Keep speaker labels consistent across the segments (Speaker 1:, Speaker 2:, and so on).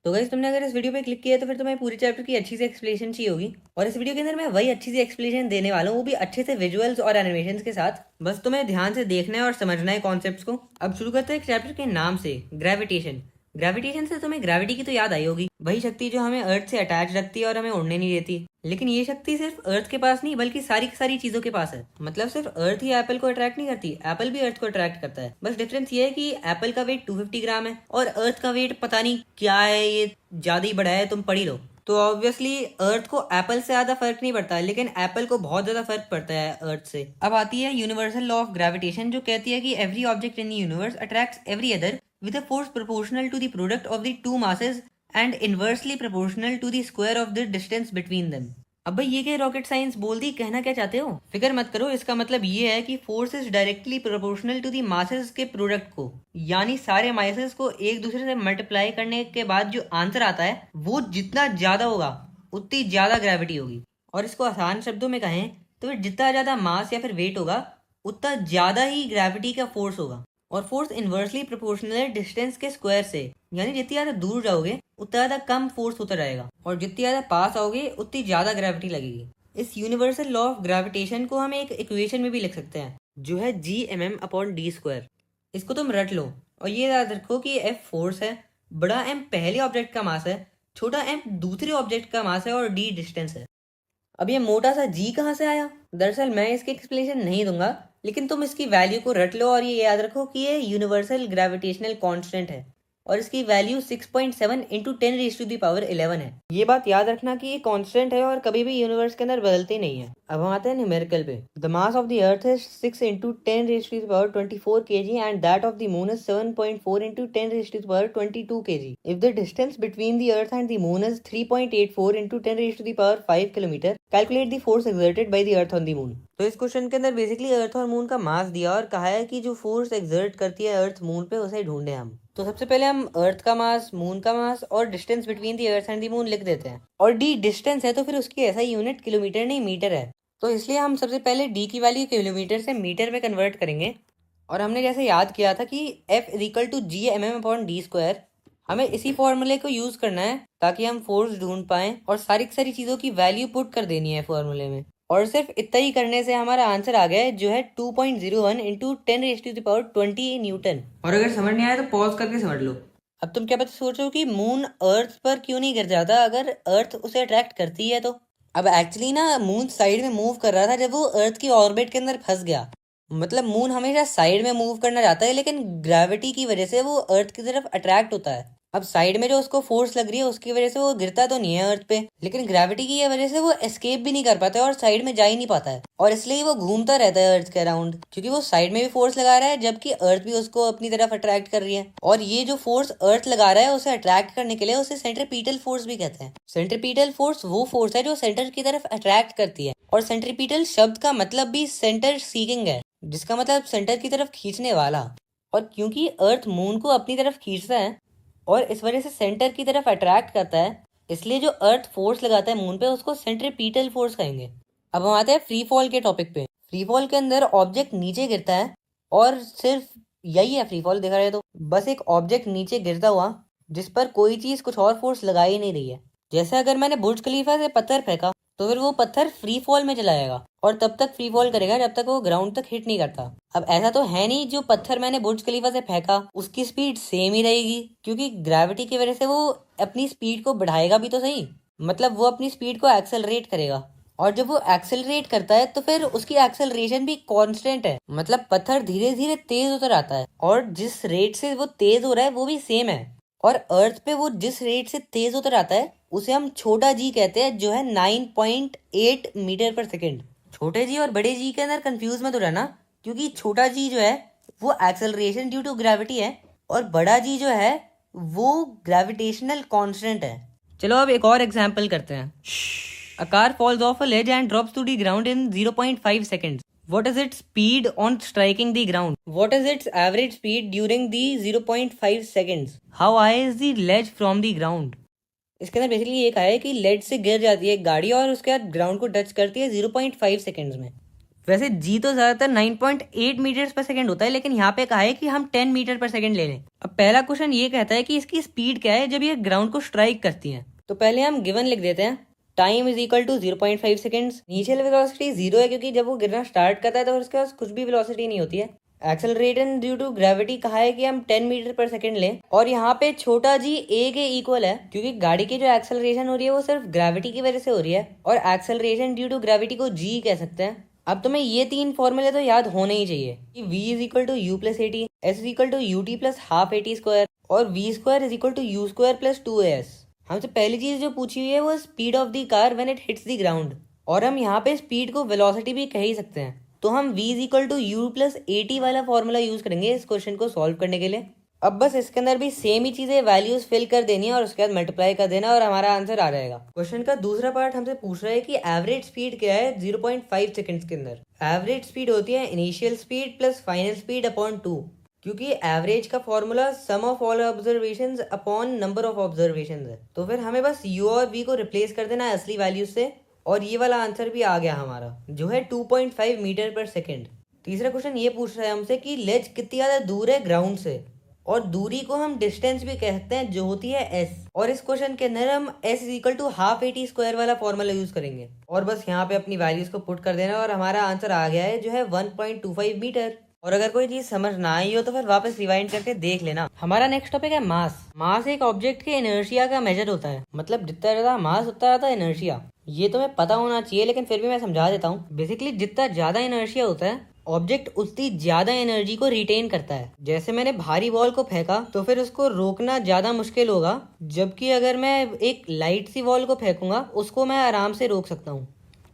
Speaker 1: तो गाइस तुमने अगर इस वीडियो पे क्लिक किया है तो फिर तुम्हें पूरे चैप्टर की अच्छी सी एक्सप्लेनेशन चाहिए होगी। और इस वीडियो के अंदर मैं वही अच्छी सी एक्सप्लेनेशन देने वाला हूँ, वो भी अच्छे से विजुअल्स और एनिमेशंस के साथ। बस तुम्हें ध्यान से देखना है और समझना है कॉन्सेप्ट्स को। अब शुरू करते हैं चैप्टर के नाम से, ग्रेविटेशन। ग्रेविटेशन से तुम्हें ग्रेविटी की तो याद आई होगी, वही शक्ति जो हमें अर्थ से अटैच रखती है और हमें उड़ने नहीं देती। लेकिन ये शक्ति सिर्फ अर्थ के पास नहीं बल्कि सारी की सारी चीजों के पास है। मतलब सिर्फ अर्थ ही एप्पल को अट्रैक्ट नहीं करती, एप्पल भी अर्थ को अट्रैक्ट करता है। बस डिफरेंस ये है कि एप्पल का वेट 250 ग्राम है और अर्थ का वेट पता नहीं क्या है, ये ज्यादा ही बड़ा है, तुम पढ़ ही लो। तो ऑब्वियसली अर्थ को एप्पल से ज्यादा फर्क नहीं पड़ता है, लेकिन एप्पल को बहुत ज्यादा फर्क पड़ता है अर्थ से। अब आती है यूनिवर्सल लॉ ऑफ ग्रेविटेशन, जो कहती है कि every object in the universe attracts every other with a force proportional to the product of the two masses and inversely proportional to the square of the distance between them। अब भाई ये क्या rocket science बोल दी, कहना क्या चाहते हो? फिक्र मत करो, इसका मतलब ये है कि force is directly proportional to the masses के प्रोडक्ट को, यानी सारे मासेस को एक दूसरे से मल्टीप्लाई करने के बाद जो आंसर आता है वो जितना ज्यादा होगा उतनी ज्यादा ग्रेविटी होगी। और इसको आसान शब्दों में कहें तो फिर जितना ज्यादा मास या फिर वेट होगा उतना ज्यादा ही ग्रेविटी का फोर्स होगा। और फोर्स इन्वर्सली प्रोपोर्शनल है डिस्टेंस के स्क्वायर से, यानी जितनी ज्यादा दूर जाओगे उतना ज्यादा कम फोर्स होता रहेगा और जितनी ज्यादा पास आओगे उतनी ज्यादा ग्रेविटी लगेगी। इस यूनिवर्सल लॉ ऑफ ग्रेविटेशन को हम एक इक्वेशन में भी लिख सकते हैं, जो है Gmm/d²। इसको तुम रट लो और ये याद रखो कि F फोर्स है, बड़ा M पहले ऑब्जेक्ट का मास है, छोटा m दूसरे ऑब्जेक्ट का मास है और d डिस्टेंस है। अब ये मोटा सा जी कहाँ से आया? दरअसल मैं इसकी एक्सप्लेनेशन नहीं दूंगा, लेकिन तुम इसकी वैल्यू को रट लो और ये याद रखो कि ये यूनिवर्सल ग्रेविटेशनल कांस्टेंट है और इसकी वैल्यू 6.7 इंटू 10⁻11 है। ये बात याद रखना कि ये कांस्टेंट है और कभी भी यूनिवर्स के अंदर बदलती नहीं है। अब हम आते हैं न्यूमेरिकल पे। The mass of the earth is 6 into 10⁻24 kg and that of the moon is 7.4 into 10⁻22 kg। If the distance between the earth and the moon is 3.84 into 10⁻5 kilometre, calculate the force exerted by the earth on the moon. तो इस question के अंदर basically earth और moon का मास दिया और कहा है कि जो फोर्स एक्सर्ट करती है अर्थ मून पे उसे ढूंढे हम। तो सबसे पहले हम अर्थ का मास, मून का मास और distance between the earth and the moon लिख देते हैं। और डी डिस्टेंस है तो फिर उसकी ऐसा यूनिट किलोमीटर नहीं मीटर है, तो इसलिए हम सबसे पहले डी की वैल्यू किलोमीटर से मीटर में कन्वर्ट करेंगे। और हमने जैसे याद किया था कि F=Gmm/d², हमें इसी फॉर्मूले को यूज करना है ताकि हम फोर्स ढूंढ पाएं और सारी की सारी चीजों की वैल्यू पुट कर देनी है फॉर्मूले में। और सिर्फ इतना ही करने से हमारा आंसर आ गया है, जो है 2.01 इंटू 10⁻20 न्यूटन। और अगर समझ नहीं आया तो पॉज करके समझ लो। अब तुम क्या पता सोचो कि मून अर्थ पर क्यों नहीं गिर जाता अगर अर्थ उसे अट्रैक्ट करती है तो। अब एक्चुअली ना मून साइड में मूव कर रहा था जब वो अर्थ की ऑर्बिट के अंदर फंस गया। मतलब मून हमेशा साइड में मूव करना चाहता है, लेकिन ग्रेविटी की वजह से वो अर्थ की तरफ अट्रैक्ट होता है। अब साइड में जो उसको फोर्स लग रही है उसकी वजह से वो गिरता तो नहीं है अर्थ पे, लेकिन ग्रेविटी की वजह से वो एस्केप भी नहीं कर पाता है और साइड में जा ही नहीं पाता है, और इसलिए वो घूमता रहता है अर्थ के अराउंड, क्योंकि वो साइड में भी फोर्स लगा रहा है जबकि अर्थ भी उसको अपनी तरफ अट्रैक्ट कर रही है। और ये जो फोर्स अर्थ लगा रहा है उसे अट्रैक्ट करने के लिए उसे सेंट्रीपिटल फोर्स भी कहते हैं। सेंट्रीपिटल फोर्स वो फोर्स है जो सेंटर की तरफ अट्रैक्ट करती है, और सेंट्रीपिटल शब्द का मतलब भी सेंटर सीकिंग है, जिसका मतलब सेंटर की तरफ खींचने वाला। और क्योंकि अर्थ मून को अपनी तरफ खींचता है और इस वजह से सेंटर की तरफ अट्रैक्ट करता है, इसलिए जो अर्थ फोर्स लगाता है मून पे उसको सेंट्रीपिटल फोर्स कहेंगे। अब हम आते हैं फ्री फॉल के टॉपिक पे। फ्री फॉल के अंदर ऑब्जेक्ट नीचे गिरता है और सिर्फ यही है फ्री फॉल देखा जाए तो, बस एक ऑब्जेक्ट नीचे गिरता हुआ जिस पर कोई चीज कुछ और फोर्स लगा ही नहीं रही है। जैसे अगर मैंने बुर्ज खलीफा से पत्थर फेंका तो फिर वो पत्थर फ्री फॉल में चला जाएगा और तब तक फ्री फॉल करेगा जब तक वो ग्राउंड तक हिट नहीं करता। अब ऐसा तो है नहीं जो पत्थर मैंने बुर्ज खलीफा से फेंका उसकी स्पीड सेम ही रहेगी, क्योंकि ग्रेविटी की वजह से वो अपनी स्पीड को बढ़ाएगा भी तो सही, मतलब वो अपनी स्पीड को एक्सेलरेट करेगा। और जब वो एक्सेलरेट करता है तो फिर उसकी एक्सेलरेशन भी कांस्टेंट है, मतलब पत्थर धीरे धीरे तेज होता रहता है और जिस रेट से वो तेज हो रहा है वो भी सेम है। और अर्थ पे वो जिस रेट से तेज होता रहता है उसे हम छोटा जी कहते हैं, जो है 9.8 मीटर पर सेकेंड। छोटे जी और बड़े जी के अंदर कंफ्यूज मत हो रहना, क्योंकि छोटा जी जो है वो एक्सेलरेशन ड्यू टू ग्रेविटी है और बड़ा जी जो है वो ग्रेविटेशनल कांस्टेंट है। चलो अब एक और एग्जांपल करते हैं। A car falls off a ledge and drops to the ground in 0.5 seconds. What is its speed on striking the ground? What is its average speed during the 0.5 seconds? How high is the ledge from the ground? इसके अंदर basically ये कहा है कि lead से गिर जाती है एक गाड़ी और उसके बाद ग्राउंड को टच करती है 0.5 सेकंड्स में। वैसे जी तो ज्यादातर 9.8 मीटर्स पर सेकंड होता है, लेकिन यहाँ पे कहा है कि हम 10 मीटर पर सेकंड ले लें। अब पहला क्वेश्चन ये कहता है कि इसकी स्पीड क्या है जब ये ग्राउंड को स्ट्राइक करती है। तो पहले हम गिवन लिख देते हैं, time is equal to 0.5 seconds. Initial velocity 0 है क्योंकि जब वो गिरना स्टार्ट करता है तो उसके पास कुछ भी वेलोसिटी नहीं होती है। एक्सेलरेशन ड्यू टू ग्रेविटी कहा है कि हम 10 मीटर पर सेकंड लें, और यहाँ पे छोटा जी ए के इक्वल है क्योंकि गाड़ी की जो एक्सेलरेशन हो रही है वो सिर्फ ग्रेविटी की वजह से हो रही है, और एक्सेलरेशन ड्यू टू ग्रेविटी को जी कह सकते हैं। अब तुम्हें ये 3 फॉर्मूले तो याद होने ही चाहिए कि v is equal to u plus a t, s is equal to u t plus half a t square, और v square is equal to u square plus 2as। हमसे पहली चीज जो पूछी हुई है वो speed of the car when it hits the ground, और हम यहाँ पे स्पीड को वेलोसिटी भी कह ही सकते हैं। तो हम v is equal to u plus a t वाला फॉर्मूला यूज करेंगे इस क्वेश्चन को सॉल्व करने के लिए। अब बस इसके अंदर भी सेम ही चीजें वैल्यूज फिल कर देनी है और उसके बाद मल्टीप्लाई कर देना और हमारा आंसर आ जाएगा। क्वेश्चन का दूसरा पार्ट हमसे पूछ रहा है कि एवरेज स्पीड क्या है 0.5 सेकंड्स के अंदर। एवरेज स्पीड होती है initial speed plus final speed upon 2, क्योंकि एवरेज का formula some of all observations upon number of observations है। तो फिर हमें बस u और v को रिप्लेस कर देना है असली वैल्यूज से, और ये वाला आंसर भी आ गया हमारा जो है 2.5 मीटर पर सेकेंड। तीसरा क्वेश्चन ये पूछ रहा है हमसे कि लेज कितनी ज्यादा दूर है ग्राउंड से, और दूरी को हम डिस्टेंस भी कहते हैं जो होती है s, और इस क्वेश्चन के अंदर हम s is equal to half a t square वाला फॉर्मूला यूज करेंगे, और बस यहाँ पे अपनी वैल्यूज को पुट कर देना और हमारा आंसर आ गया है जो है 1.25 मीटर। और अगर कोई चीज समझ ना आई हो तो फिर वापस रिवाइंड करके देख लेना। हमारा नेक्स्ट टॉपिक है मास। मास एक ऑब्जेक्ट के इनर्शिया का मेजर होता है, मतलब जितना ज्यादा मास उतना ज्यादा इनर्शिया। ये तुम्हें पता होना चाहिए लेकिन फिर भी मैं समझा देता हूँ। बेसिकली जितना ज्यादा इनर्शिया होता है ऑब्जेक्ट उतनी ज्यादा एनर्जी को रिटेन करता है। जैसे मैंने भारी बॉल को फेंका तो फिर उसको रोकना ज्यादा मुश्किल होगा, जबकि अगर मैं एक लाइट सी बॉल को फेंकूंगा उसको मैं आराम से रोक सकता हूँ,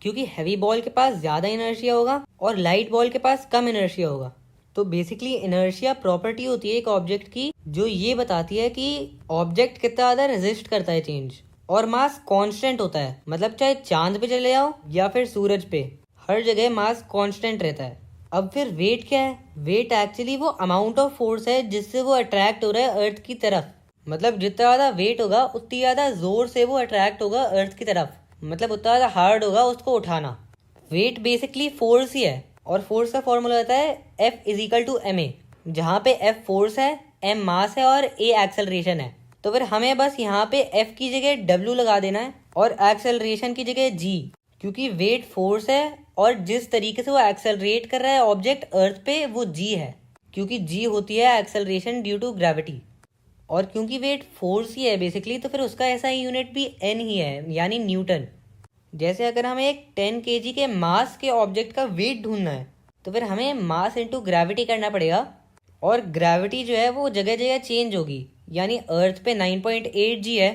Speaker 1: क्योंकि हैवी बॉल के पास ज्यादा इनर्शिया होगा और लाइट बॉल के पास कम इनर्शिया होगा। तो बेसिकली इनर्शिया प्रॉपर्टी होती है एक ऑब्जेक्ट की जो ये बताती है कि ऑब्जेक्ट कितना ज्यादा रेजिस्ट करता है चेंज। और मास कांस्टेंट होता है, मतलब चाहे चांद पे चले जाओ या फिर सूरज पे, हर जगह मास कांस्टेंट रहता है। अब फिर वेट क्या है? वेट एक्चुअली वो अमाउंट ऑफ फोर्स है जिससे वो अट्रैक्ट हो रहा है अर्थ की तरफ। मतलब जितना ज्यादा वेट होगा उतनी ज्यादा जोर से वो अट्रैक्ट होगा अर्थ की तरफ, मतलब उतना ज्यादा हार्ड होगा उसको उठाना। वेट बेसिकली फोर्स ही है, और फोर्स का फॉर्मूला होता है F is equal to ma, जहाँ पे F फोर्स है, m मास है और a एक्सेलरेशन है। तो फिर हमें बस यहाँ पे F की जगह W लगा देना है और एक्सेलरेशन की जगह g, क्योंकि वेट फोर्स है और जिस तरीके से वो एक्सेलरेट कर रहा है ऑब्जेक्ट अर्थ पे वो g है, क्योंकि g होती है एक्सेलरेशन ड्यू टू ग्रेविटी। और क्योंकि वेट फोर्स ही है बेसिकली तो फिर उसका ऐसा यूनिट भी n ही है, यानी न्यूटन। जैसे अगर हमें एक 10 kg के मास के ऑब्जेक्ट का वेट ढूंढना है तो फिर हमें मास इंटू ग्रेविटी करना पड़ेगा, और ग्रेविटी जो है वो जगह जगह चेंज होगी। यानी अर्थ पे 9.8 g है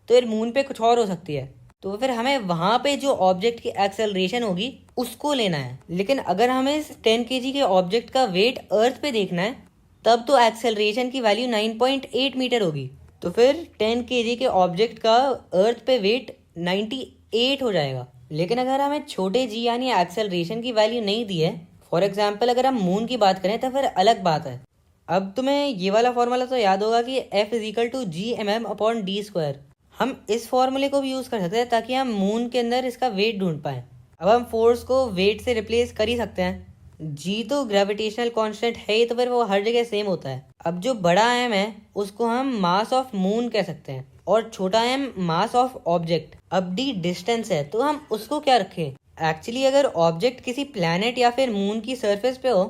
Speaker 1: तो फिर मून पे कुछ और हो सकती है, तो फिर हमें वहाँ पे जो ऑब्जेक्ट की एक्सेलरेशन होगी उसको लेना है। लेकिन अगर हमें इस 10 kg के ऑब्जेक्ट का वेट अर्थ पे देखना है तब तो एक्सेलरेशन की वैल्यू 9.8 मीटर होगी, तो फिर 10 kg के ऑब्जेक्ट का अर्थ पे वेट 98 हो जाएगा। लेकिन अगर हमें छोटे जी यानी एक्सेलरेशन की वैल्यू नहीं दी है, फॉर एग्जाम्पल अगर हम मून की बात करें तो फिर अलग बात है। अब तुम्हें ये वाला फॉर्मूला तो याद होगा कि F is equal to G M M upon d square. हम इस फॉर्मूले को भी यूज कर सकते हैं ताकि हम मून के अंदर इसका वेट ढूंढ पाए। अब हम फोर्स को वेट से रिप्लेस कर ही सकते हैं, जी तो ग्रेविटेशनल कांस्टेंट है ही तो फिर वो हर जगह सेम होता है। अब जो बड़ा एम है उसको हम मास ऑफ मून कह सकते हैं और छोटा एम मास ऑफ ऑब्जेक्ट। अब डी डिस्टेंस है तो हम उसको क्या रखें? एक्चुअली अगर ऑब्जेक्ट किसी प्लैनेट या फिर मून की सरफेस पे हो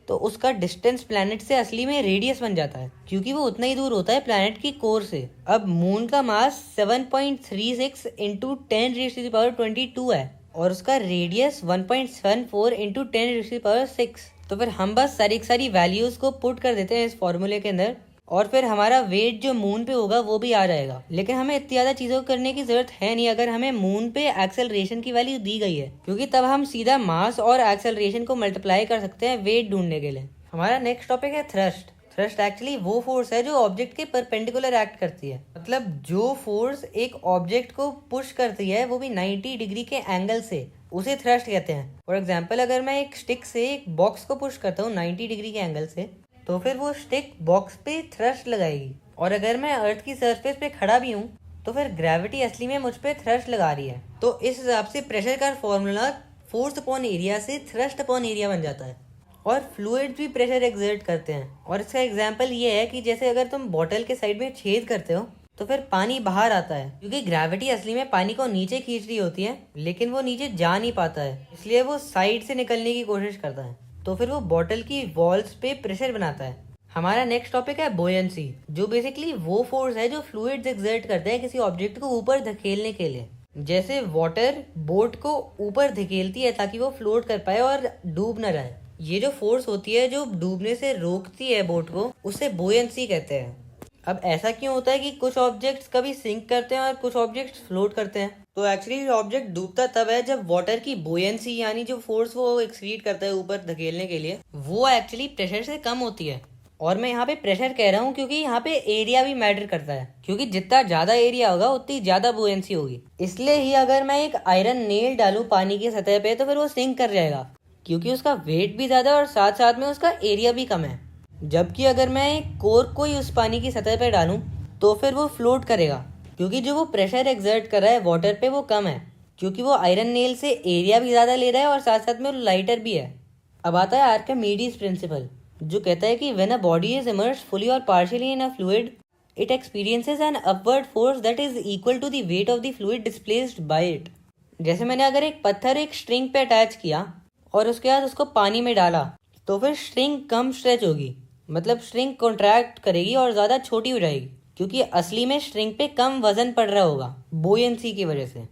Speaker 1: तो उसका डिस्टेंस प्लैनेट से असली में रेडियस बन जाता है, क्योंकि वो उतना ही दूर होता है प्लैनेट की कोर से। अब मून का मास 7.36 इंटू 10⁻22 है और उसका रेडियस 1.74 इंटू 10⁻6। तो फिर हम बस सारी वैल्यूज को पुट कर देते हैं इस फॉर्मूले के अंदर और फिर हमारा वेट जो मून पे होगा वो भी आ जाएगा। लेकिन हमें इतनी ज़्यादा चीज़ों को करने की ज़रूरत है नहीं अगर हमें मून पे एक्सेलरेशन की वैल्यू दी गई है, क्योंकि तब हम सीधा मास और एक्सेलरेशन को मल्टीप्लाई कर सकते हैं वेट ढूंढने के लिए। हमारा नेक्स्ट टॉपिक है थ्रस्ट। थ्रस्ट एक्चुअली वो फोर्स है जो ऑब्जेक्ट के परपेंडिकुलर एक्ट करती है, मतलब जो फोर्स एक ऑब्जेक्ट को पुश करती है वो भी 90 डिग्री के एंगल से, उसे थ्रस्ट कहते हैं। फॉर एग्जाम्पल अगर मैं एक स्टिक से एक बॉक्स को पुश करता हूँ 90 डिग्री के एंगल से तो फिर वो स्टिक बॉक्स पे थ्रस्ट लगाएगी, और अगर मैं अर्थ की सरफेस पे खड़ा भी हूँ तो फिर ग्रेविटी असली में मुझ पे थ्रस्ट लगा रही है। तो इस हिसाब से प्रेशर का फॉर्मूला फोर्स अपॉन एरिया से थ्रस्ट अपॉन एरिया बन जाता है। और फ्लूइड्स भी प्रेशर एक्सर्ट करते हैं। और इसका एग्जांपल ये है कि जैसे अगर तुम बॉटल के साइड में छेद करते हो तो फिर पानी बाहर आता है, क्योंकि ग्रेविटी असली में पानी को नीचे खींच रही होती है, लेकिन वो नीचे जा नहीं पाता है, इसलिए वो साइड से निकलने की कोशिश करता है। तो फिर वो बॉटल की वॉल्स पे प्रेशर बनाता है। हमारा नेक्स्ट टॉपिक है बोयंसी, जो बेसिकली वो फोर्स है जो फ्लूइड्स एक्सर्ट करते हैं किसी ऑब्जेक्ट को ऊपर धकेलने के लिए। जैसे वाटर बोट को ऊपर धकेलती है ताकि वो फ्लोट कर पाए और डूब न रहे। ये जो फोर्स होती है जो डूबने से रोकती है बोट को, उसे बोयंसी कहते हैं। अब ऐसा क्यों होता है कि कुछ ऑब्जेक्ट्स कभी सिंक करते हैं और कुछ ऑब्जेक्ट्स फ्लोट करते हैं? तो एक्चुअली ऑब्जेक्ट डूबता तब है जब वाटर की बोयंसी यानी जो फोर्स वो एक्सीड करता है ऊपर धकेलने के लिए, वो एक्चुअली प्रेशर से कम होती है। और मैं यहाँ पे प्रेशर कह रहा हूँ क्योंकि यहाँ पे एरिया भी मैटर करता है, क्योंकि जितना ज्यादा एरिया होगा उतनी ज्यादा बुएंसी होगी। इसलिए ही अगर मैं एक आयरन नेल डालूं पानी की सतह पे तो फिर वो सिंक कर जाएगा, क्योंकि उसका वेट भी ज्यादा और साथ साथ में उसका एरिया भी कम है। जबकि अगर मैं एक कोर्क को ही उस पानी की सतह पे डालूं तो फिर वो फ्लोट करेगा, क्योंकि जो वो प्रेशर एक्सर्ट कर रहा है वाटर पे वो कम है, क्योंकि वो आयरन नेल से एरिया भी ज्यादा ले रहा है और साथ साथ में वो लाइटर भी है। अब आता है आर्किमिडीज प्रिंसिपल, जो कहता है कि when a body is immersed fully और partially in a fluid, it experiences an upward force that is equal to the weight of the fluid displaced by it. जैसे मैंने अगर एक पत्थर एक स्ट्रिंग पे अटैच किया और उसके बाद उसको पानी में डाला, तो फिर स्ट्रिंग कम स्ट्रेच होगी, मतलब स्ट्रिंग कॉन्ट्रैक्ट करेगी और ज्यादा छोटी हो जाएगी, क्योंकि असली में स्ट्रिंग पे कम वजन पड़ रहा होगा बोयंसी की वजह से।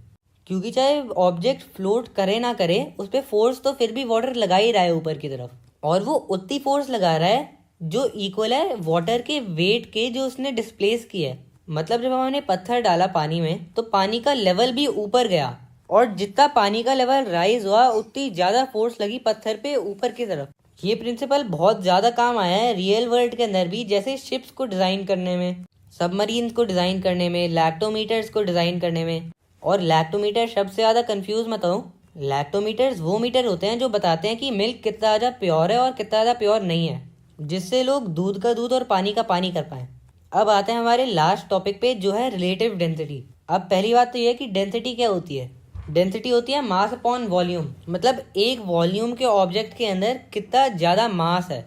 Speaker 1: क्योंकि चाहे ऑब्जेक्ट फ्लोट करे ना करे, उस पर फोर्स तो फिर भी वाटर लगा ही रहा है ऊपर की तरफ, और वो उतनी फोर्स लगा रहा है जो इक्वल है वाटर के वेट के जो उसने डिस्प्लेस किया है। मतलब जब हमने पत्थर डाला पानी में तो पानी का लेवल भी ऊपर गया, और जितना पानी का लेवल राइज हुआ उतनी ज्यादा फोर्स लगी पत्थर पे ऊपर की तरफ। ये प्रिंसिपल बहुत ज्यादा काम आया है रियल वर्ल्ड के अंदर भी, जैसे शिप्स को डिजाइन करने में, सबमरीन्स को डिजाइन करने में, लैक्टोमीटर्स को डिजाइन करने में। और लैक्टोमीटर शब्द से ज्यादा कंफ्यूज मत हो, लैक्टोमीटर्स वो मीटर होते हैं जो बताते हैं कि मिल्क कितना ज्यादा प्योर है और कितना ज्यादा प्योर नहीं है, जिससे लोग दूध का दूध और पानी का पानी कर पाए। अब आते हैं हमारे लास्ट टॉपिक पे, जो है रिलेटिव डेंसिटी। अब पहली बात तो यह है कि डेंसिटी क्या होती है। डेंसिटी होती है मास अपॉन वॉल्यूम, मतलब एक वॉल्यूम के ऑब्जेक्ट के अंदर कितना ज्यादा मास है।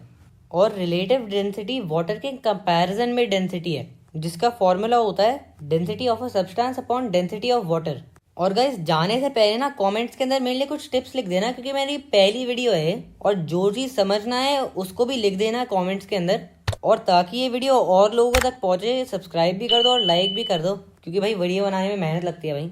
Speaker 1: और रिलेटिव डेंसिटी वाटर के कंपैरिजन में डेंसिटी है, जिसका फॉर्मूला होता है density of a substance upon density of water. और गाइस जाने से पहले ना कमेंट्स के अंदर मेरे लिए कुछ टिप्स लिख देना, क्योंकि मेरी पहली वीडियो है, और जो चीज़ समझना है उसको भी लिख देना कमेंट्स के अंदर। और ताकि ये वीडियो और लोगों तक पहुंचे, सब्सक्राइब भी कर दो और लाइक भी कर दो, क्योंकि भाई वीडियो बनाने में मेहनत लगती है भाई।